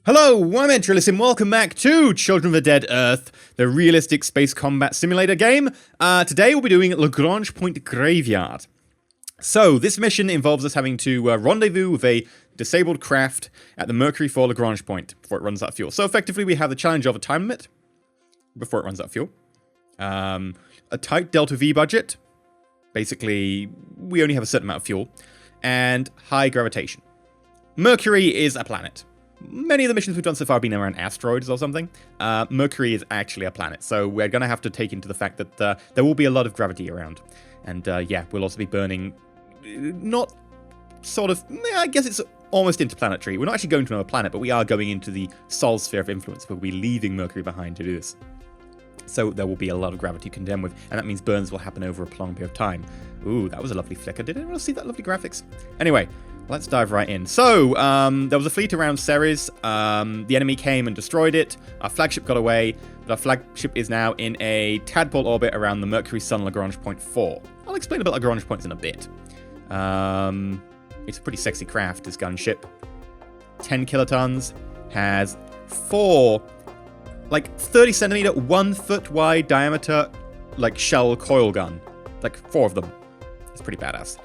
Hello, I'm EnterElysium. Welcome back to Children of the Dead Earth, the realistic space combat simulator game. Today we'll be doing Lagrange Point Graveyard. So, this mission involves us having to rendezvous with a disabled craft at the Mercury 4 Lagrange Point before it runs out of fuel. So, effectively, we have the challenge of a time limit before it runs out of fuel. A tight Delta V budget. Basically, we only have a certain amount of fuel. And high gravitation. Mercury is a planet. Many of the missions we've done so far have been around asteroids or something. Mercury is actually a planet, so we're going to have to take into the fact that there will be a lot of gravity around. And yeah, we'll also be burning, not sort of, I guess it's almost interplanetary. We're not actually going to another planet, but we are going into the Sol sphere of influence. We'll be leaving Mercury behind to do this. So there will be a lot of gravity to contend with, and that means burns will happen over a prolonged period of time. Ooh, that was a lovely flicker. Did anyone else see that lovely graphics? Anyway, let's dive right in. So, there was a fleet around Ceres. The enemy came and destroyed it. Our flagship got away, but our flagship is now in a tadpole orbit around the Mercury Sun Lagrange Point 4. I'll explain about Lagrange points in a bit. It's a pretty sexy craft, this gunship. 10 kilotons, has 4, like 30 centimeter, 1 foot wide diameter, like shell coil gun. Like 4 of them. It's pretty badass.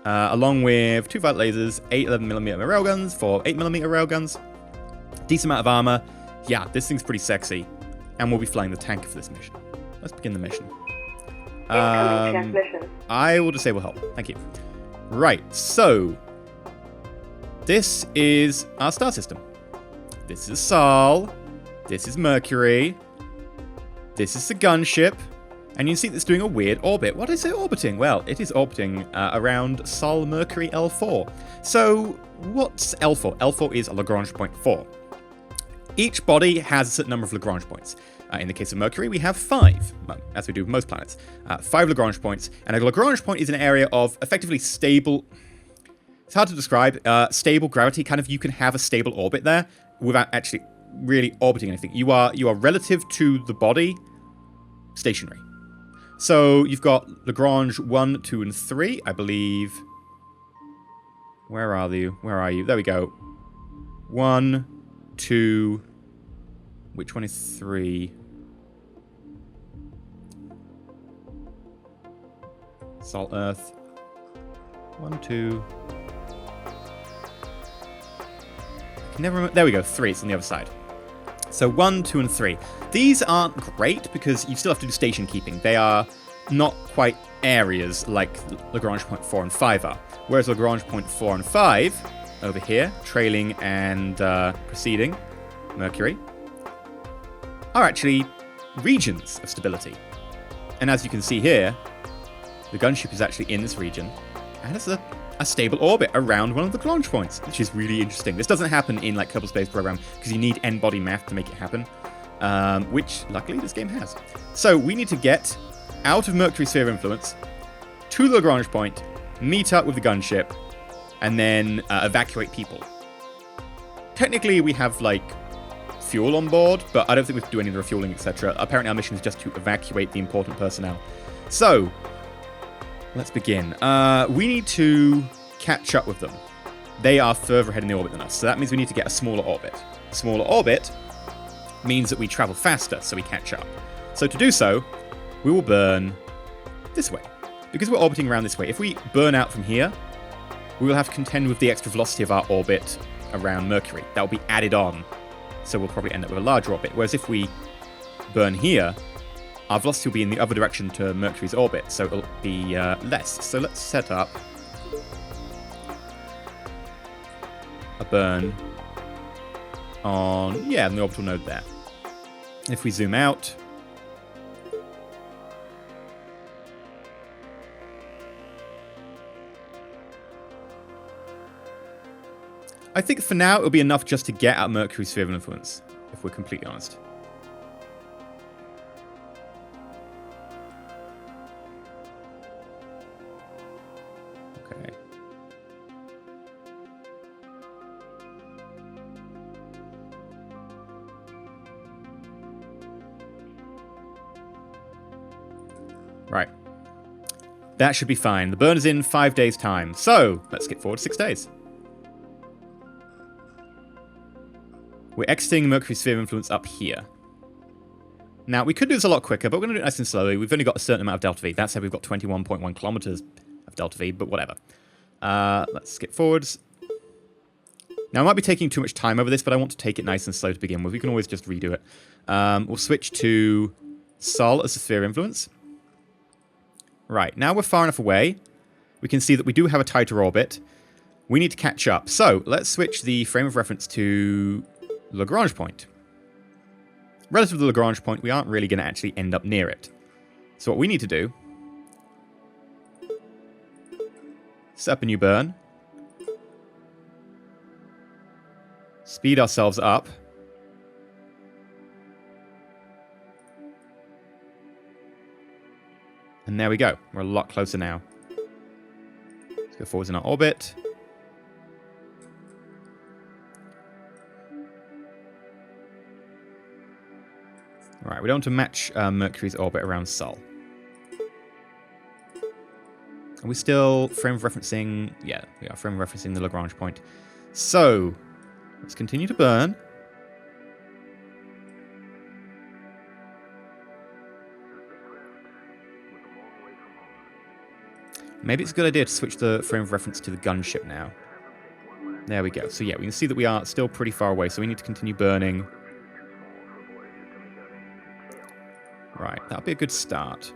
Along with 2 Violet lasers, 8 11mm railguns, 4 8mm railguns. Decent amount of armor. Yeah, this thing's pretty sexy. And we'll be flying the tanker for this mission. Let's begin the mission. I will disable help. Thank you. Right, so this is our star system. This is Sol. This is Mercury. This is the gunship. And you can see that it's doing a weird orbit. What is it orbiting? Well, it is orbiting around Sol Mercury L4. So, what's L4? L4 is a Lagrange point 4. Each body has a certain number of Lagrange points. In the case of Mercury, we have 5, as we do with most planets. 5 Lagrange points. And a Lagrange point is an area of effectively stable... It's hard to describe. Stable gravity, kind of you can have a stable orbit there without actually really orbiting anything. You are relative to the body, stationary. So you've got Lagrange 1, 2, and 3, I believe. Where are you? Where are you? There we go. 1, 2. Which one is 3? Sol Earth. 1, 2. I can never remember. There we go. 3. It's on the other side. So 1, 2, and 3. These aren't great because you still have to do station keeping. They are not quite areas like Lagrange point 4 and 5 are. Whereas Lagrange point 4 and 5, over here, trailing and preceding Mercury, are actually regions of stability. And as you can see here, the gunship is actually in this region, and it's a stable orbit around one of the Lagrange points, which is really interesting. This doesn't happen in like Kerbal Space Program because you need n-body math to make it happen, which luckily this game has. So we need to get out of Mercury's sphere of influence to the Lagrange point, meet up with the gunship, and then evacuate people. Technically, we have like fuel on board, but I don't think we have to do any of the refueling, etc. Apparently, our mission is just to evacuate the important personnel. So let's begin. We need to catch up with them. They are further ahead in the orbit than us, so that means we need to get a smaller orbit. A smaller orbit means that we travel faster, so we catch up. So to do so, we will burn this way. Because we're orbiting around this way, if we burn out from here, we will have to contend with the extra velocity of our orbit around Mercury. That will be added on, so we'll probably end up with a larger orbit. Whereas if we burn here, our velocity will be in the other direction to Mercury's orbit, so it'll be less. So let's set up a burn on, yeah, the orbital node there. If we zoom out, I think for now it'll be enough just to get out Mercury's sphere of influence, if we're completely honest. Okay. Right. That should be fine. The burn is in 5 days' time. So, let's skip forward 6 days. We're exiting Mercury's sphere of influence up here. Now, we could do this a lot quicker, but we're going to do it nice and slowly. We've only got a certain amount of delta V. That said, we've got 21.1 kilometers of delta V, but whatever. Let's skip forwards. Now, I might be taking too much time over this, but I want to take it nice and slow to begin with. We can always just redo it. We'll switch to Sol as the sphere of influence. Right, now we're far enough away. We can see that we do have a tighter orbit. We need to catch up. So, let's switch the frame of reference to Lagrange point. Relative to the Lagrange point, we aren't really going to actually end up near it. So what we need to do... set up a new burn. Speed ourselves up. And there we go. We're a lot closer now. Let's go forwards in our orbit. Alright, we don't want to match Mercury's orbit around Sol. Are we still frame of referencing? Yeah, we are frame of referencing the Lagrange point. So, let's continue to burn. Maybe it's a good idea to switch the frame of reference to the gunship now. There we go. So yeah, we can see that we are still pretty far away, so we need to continue burning. Right, that'll be a good start.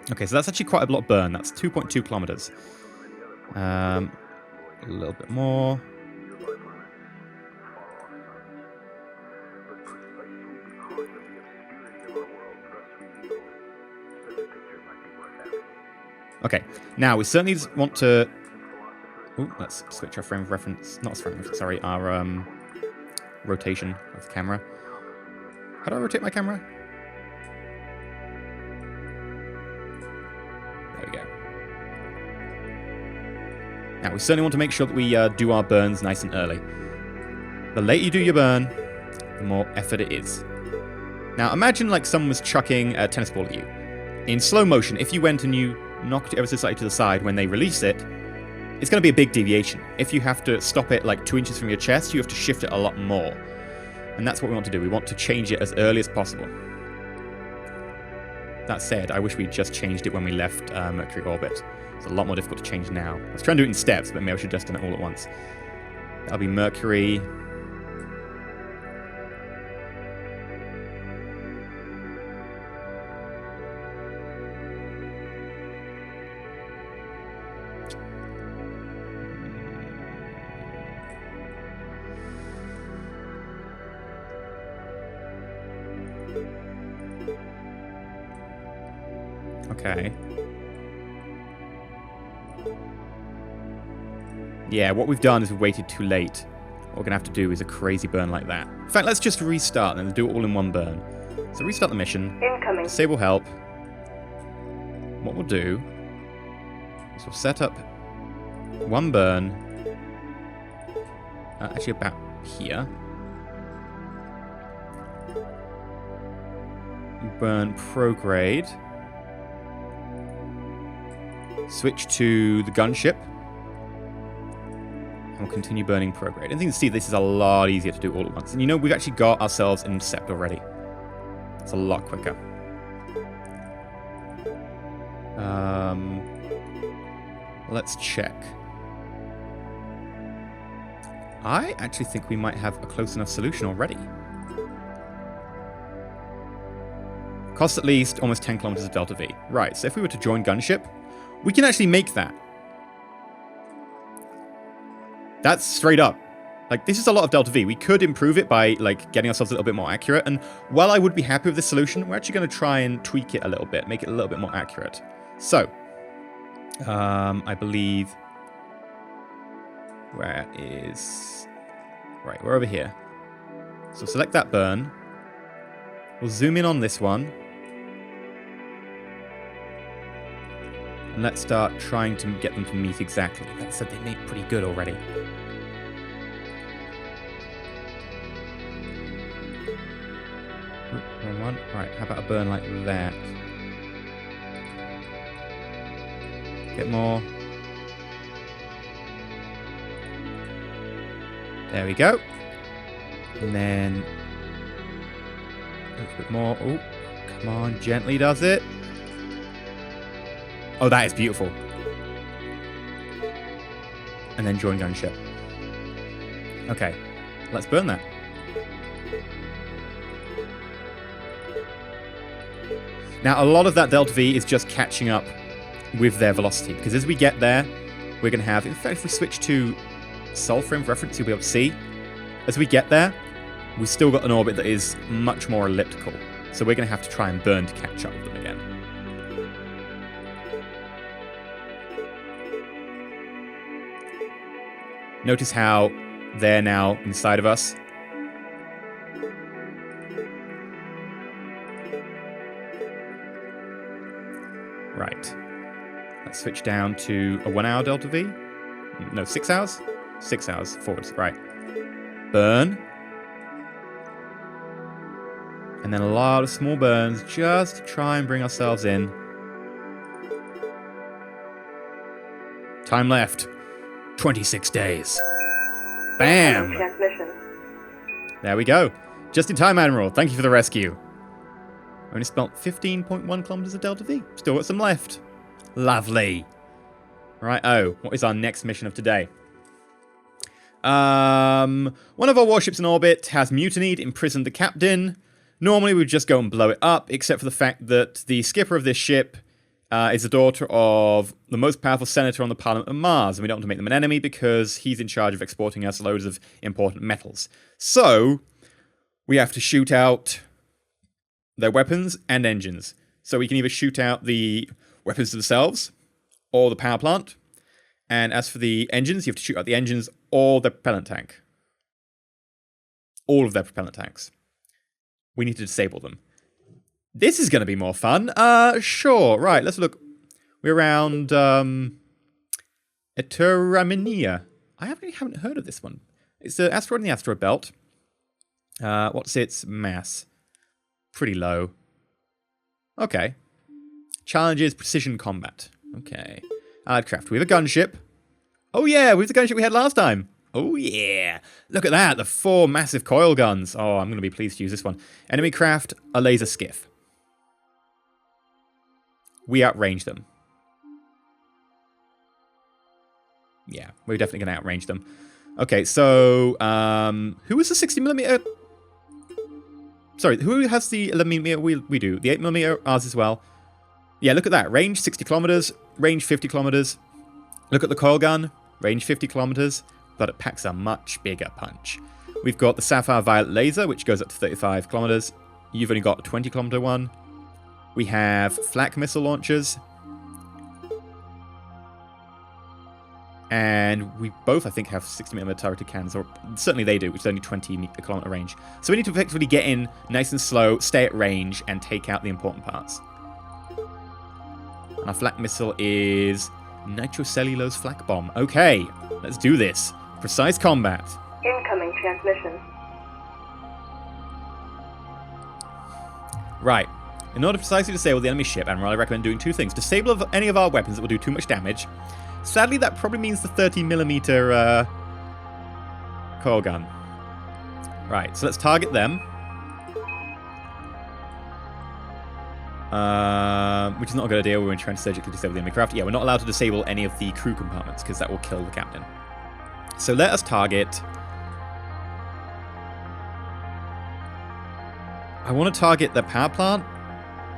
Okay, so that's actually quite a lot of burn. That's 2.2 kilometers. A little bit more. Okay, now we certainly want to... Ooh, let's switch our frame of reference. Not frame of reference, sorry, our rotation of the camera. How do I rotate my camera? There we go. Now, we certainly want to make sure that we do our burns nice and early. The later you do your burn, the more effort it is. Now, imagine like someone was chucking a tennis ball at you. In slow motion, if you went and you knocked it ever so slightly to the side when they release it, it's going to be a big deviation. If you have to stop it like 2 inches from your chest, you have to shift it a lot more. And that's what we want to do. We want to change it as early as possible. That said, I wish we'd just changed it when we left Mercury orbit. It's a lot more difficult to change now. I was trying to do it in steps, but maybe I should have just done it all at once. That'll be Mercury. Okay. Yeah, what we've done is we've waited too late. What we're going to have to do is a crazy burn like that. In fact, let's just restart and do it all in one burn. So restart the mission. Incoming. Disable help. What we'll do is we'll set up one burn. Actually about here. Burn prograde. Switch to the gunship. And we'll continue burning prograde. And you can see this is a lot easier to do all at once. And you know, we've actually got ourselves an intercept already. It's a lot quicker. Let's check. I actually think we might have a close enough solution already. Costs at least almost 10 kilometers of delta V. Right, so if we were to join gunship, we can actually make that. That's straight up. Like, this is a lot of delta V. We could improve it by, like, getting ourselves a little bit more accurate. And while I would be happy with this solution, we're actually going to try and tweak it a little bit, make it a little bit more accurate. So, I believe... Where is... Right, we're over here. So select that burn. We'll zoom in on this one. And let's start trying to get them to meet exactly. That said, they meet pretty good already. Wrong one. Right, how about a burn like that? Get more. There we go. And then a little bit more. Oh, come on, gently does it. Oh, that is beautiful. And then join gunship. Okay, let's burn that. Now, a lot of that Delta V is just catching up with their velocity, because as we get there, we're going to have, in fact, if we switch to Sol frame of reference, you'll be able to see, as we get there, we've still got an orbit that is much more elliptical. So we're going to have to try and burn to catch up with them again. Notice how they're now inside of us. Right. Let's switch down to a 1 hour Delta V. No, 6 hours? 6 hours forwards, right. Burn. And then a lot of small burns just to try and bring ourselves in. Time left. 26 days. Bam! There we go. Just in time, Admiral. Thank you for the rescue. Only spent 15.1 kilometers of Delta V. Still got some left. Lovely. Right, oh, what is our next mission of today? One of our warships in orbit has mutinied, imprisoned the captain. Normally, we would just go and blow it up, except for the fact that the skipper of this ship is the daughter of the most powerful senator on the Parliament of Mars, and we don't want to make them an enemy because he's in charge of exporting us loads of important metals. So, we have to shoot out their weapons and engines. So we can either shoot out the weapons themselves or the power plant. And as for the engines, you have to shoot out the engines or the propellant tank. All of their propellant tanks. We need to disable them. This is going to be more fun. Sure. Right, let's look. We're around EnterElysium. I haven't heard of this one. It's an asteroid in the asteroid belt. What's its mass? Pretty low. Okay. Challenges precision combat. Okay. Allied craft. We have a gunship. Oh yeah, we have the gunship we had last time. Oh yeah. Look at that. The 4 massive coil guns. Oh, I'm going to be pleased to use this one. Enemy craft, a laser skiff. We outrange them. Yeah, we're definitely going to outrange them. Okay, so who was the 60mm? Sorry, who has the 11mm? We do. The 8mm, ours as well. Yeah, look at that. Range 60 kilometers, range 50 kilometers. Look at the coil gun, range 50 kilometers, but it packs a much bigger punch. We've got the Sapphire Violet laser, which goes up to 35 kilometers. You've only got a 20 kilometer one. We have flak missile launchers. And we both, I think, have 60mm turreted cannons, or certainly they do, which is only 20 kilometer range. So we need to effectively get in nice and slow, stay at range, and take out the important parts. And our flak missile is nitrocellulose flak bomb. Okay, let's do this. Precise combat. Incoming transmission. Right. In order to precisely disable the enemy ship, Admiral, I recommend doing 2 things. Disable any of our weapons that will do too much damage. Sadly, that probably means the 30mm coil gun. Right, so let's target them. Which is not a good idea. We're trying to surgically disable the enemy craft. Yeah, we're not allowed to disable any of the crew compartments because that will kill the captain. So let us target... I want to target the power plant,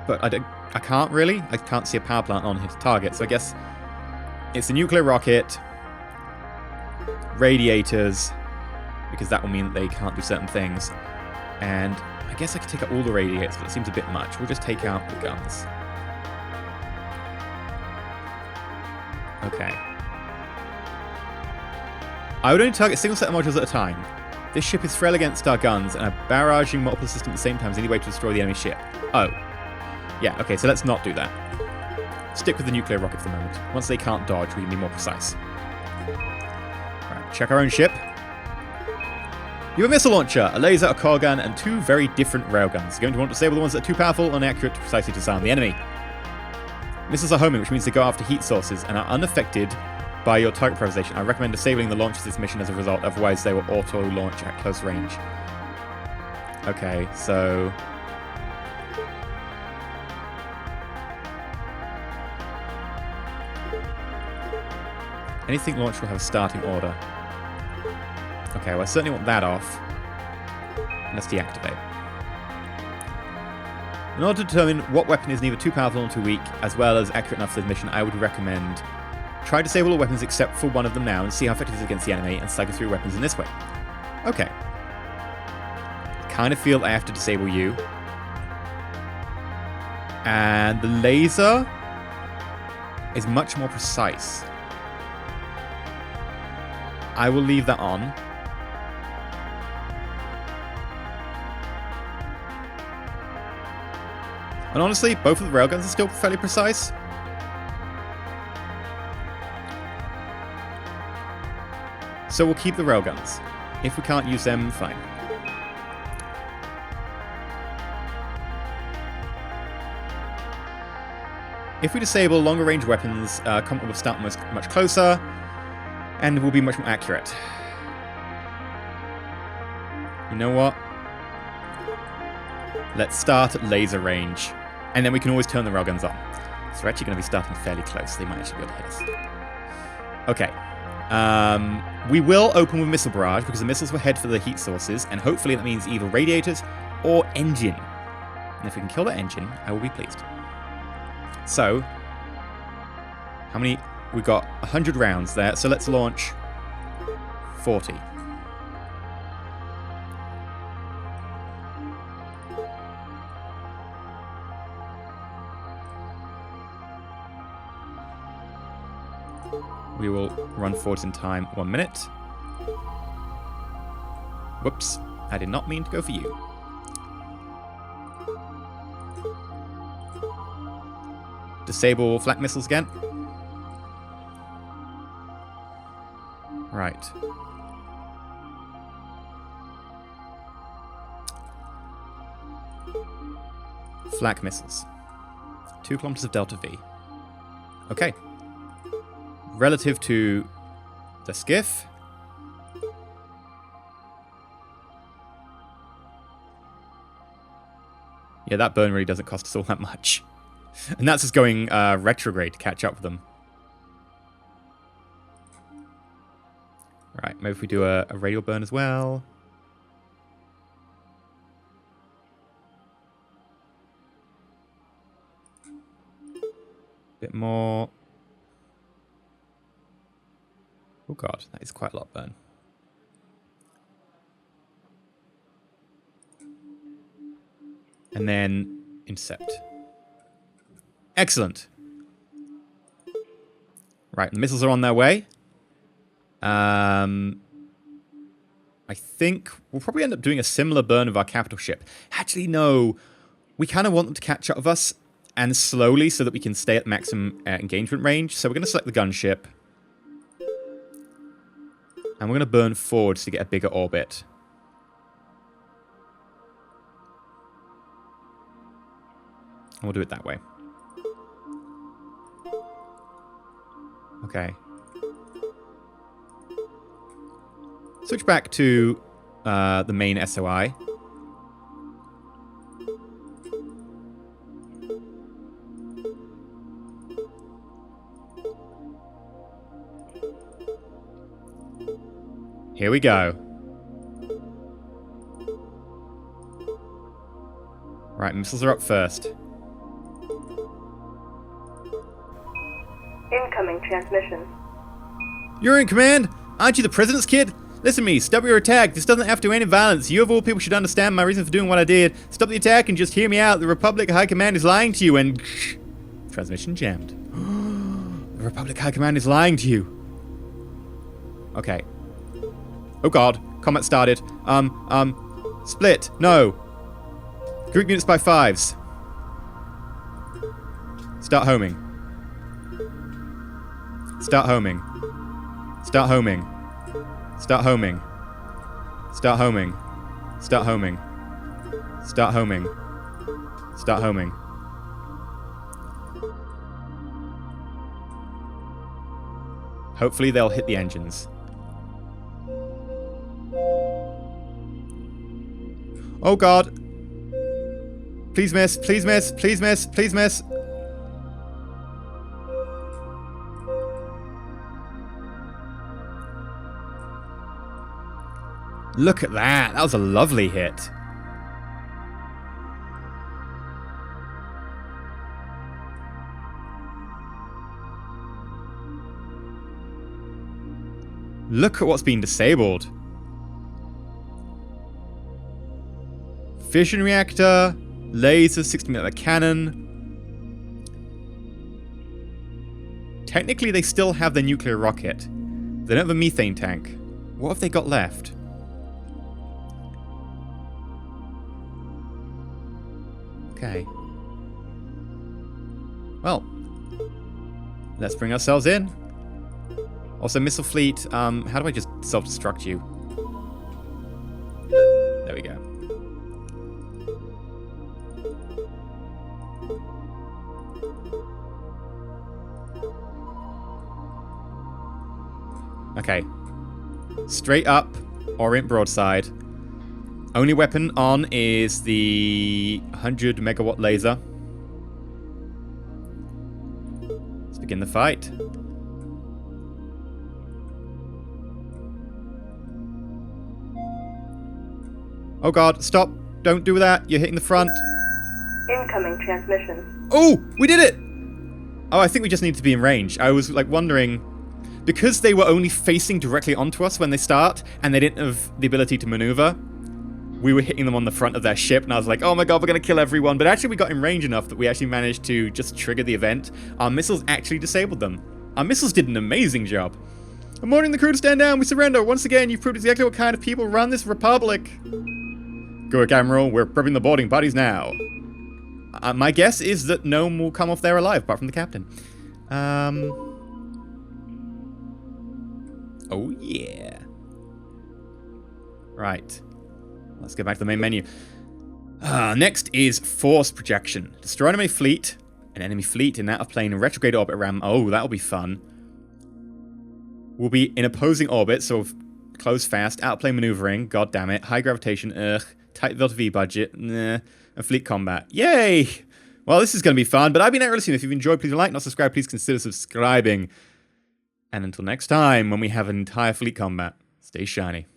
but I can't really. I can't see a power plant on here to target, so I guess it's a nuclear rocket, radiators, because that will mean that they can't do certain things, and I guess I could take out all the radiators, but it seems a bit much. We'll just take out the guns. Okay. I would only target a single set of modules at a time. This ship is frail against our guns and are barraging multiple systems at the same time is the only way to destroy the enemy ship. Oh. Yeah, okay, so let's not do that. Stick with the nuclear rocket for the moment. Once they can't dodge, we can be more precise. Alright, check our own ship. You have a missile launcher, a laser, a coil gun, and 2 very different railguns. You're going to want to disable the ones that are too powerful and inaccurate to precisely disarm the enemy. Missiles are homing, which means they go after heat sources and are unaffected by your target prioritization. I recommend disabling the launch of this mission as a result, otherwise they will auto-launch at close range. Okay, so... anything launched will have a starting order. Okay, well I certainly want that off. Let's deactivate. In order to determine what weapon is neither too powerful nor too weak, as well as accurate enough for this mission, I would recommend try to disable all weapons except for one of them now and see how effective it is against the enemy and cycle through weapons in this way. Okay. Kind of feel I have to disable you. And the laser is much more precise. I will leave that on. And honestly, both of the railguns are still fairly precise. So we'll keep the railguns. If we can't use them, fine. If we disable longer range weapons, combat will start much closer, and will be much more accurate. You know what? Let's start at laser range, and then we can always turn the railguns on. So we're actually going to be starting fairly close. They might actually be able to hit us. Okay. We will open with missile barrage because the missiles will head for the heat sources, and hopefully that means either radiators or engine. And if we can kill that engine, I will be pleased. So, how many? We got 100 rounds there, so let's launch 40. We will run forward in time 1 minute. Whoops, I did not mean to go for you. Disable flak missiles again. Right. Flak missiles. 2 kilometers of delta V. Okay. Relative to the skiff. Yeah, that burn really doesn't cost us all that much. And that's just going retrograde to catch up with them. Right, maybe if we do a radial burn as well. Bit more. Oh god, that is quite a lot of burn. And then intercept. Excellent. Right, the missiles are on their way. I think we'll probably end up doing a similar burn of our capital ship. Actually, no. We kind of want them to catch up with us, and slowly so that we can stay at maximum engagement range. So we're going to select the gunship. And we're going to burn forwards to get a bigger orbit. And we'll do it that way. Okay. Switch back to the main SOI. Here we go. Right, missiles are up first. Incoming transmission. You're in command? Aren't you the president's kid? Listen to me, stop your attack. This doesn't have to end in violence. You of all people should understand my reason for doing what I did. Stop the attack and just hear me out. The Republic High Command is lying to you and... Transmission jammed. The Republic High Command is lying to you. Okay. Oh god, combat started. Split. No. Group units by 5s. Start homing. Start homing. Start homing. Start homing. Start homing. Start homing. Start homing. Start homing. Hopefully they'll hit the engines. Oh god. Please miss, please miss, please miss, please miss. Look at that. That was a lovely hit. Look at what's been disabled. Fission reactor, laser, 60mm cannon. Technically, they still have their nuclear rocket. They don't have a methane tank. What have they got left? Okay. Well, let's bring ourselves in. Also, missile fleet, how do I just self-destruct you? There we go. Okay. Straight up, orient broadside. Only weapon on is the 100 megawatt laser. Let's begin the fight. Oh god, stop. Don't do that. You're hitting the front. Incoming transmission. Oh, we did it! Oh, I think we just need to be in range. I was like wondering, because they were only facing directly onto us when they start, and they didn't have the ability to maneuver, we were hitting them on the front of their ship, and I was like, oh my god, we're going to kill everyone. But actually we got in range enough that we actually managed to just trigger the event. Our missiles actually disabled them. Our missiles did an amazing job. I'm ordering the crew to stand down. We surrender. Once again, you've proved exactly what kind of people run this republic. Good, Admiral. We're prepping the boarding parties now. My guess is that no one will come off there alive, apart from the captain. Oh, yeah. Right. Let's get back to the main menu. Next is Force Projection. Destroy an enemy fleet in out-of-plane retrograde orbit around... Oh, that'll be fun. We'll be in opposing orbit, so close fast, out-of-plane maneuvering, god damn it, high gravitation, ugh, tight V budget, nah, and fleet combat. Yay! Well, this is going to be fun, but I've been EnterElysium. If you've enjoyed, please like, not subscribe, please consider subscribing. And until next time, when we have an entire fleet combat, stay shiny.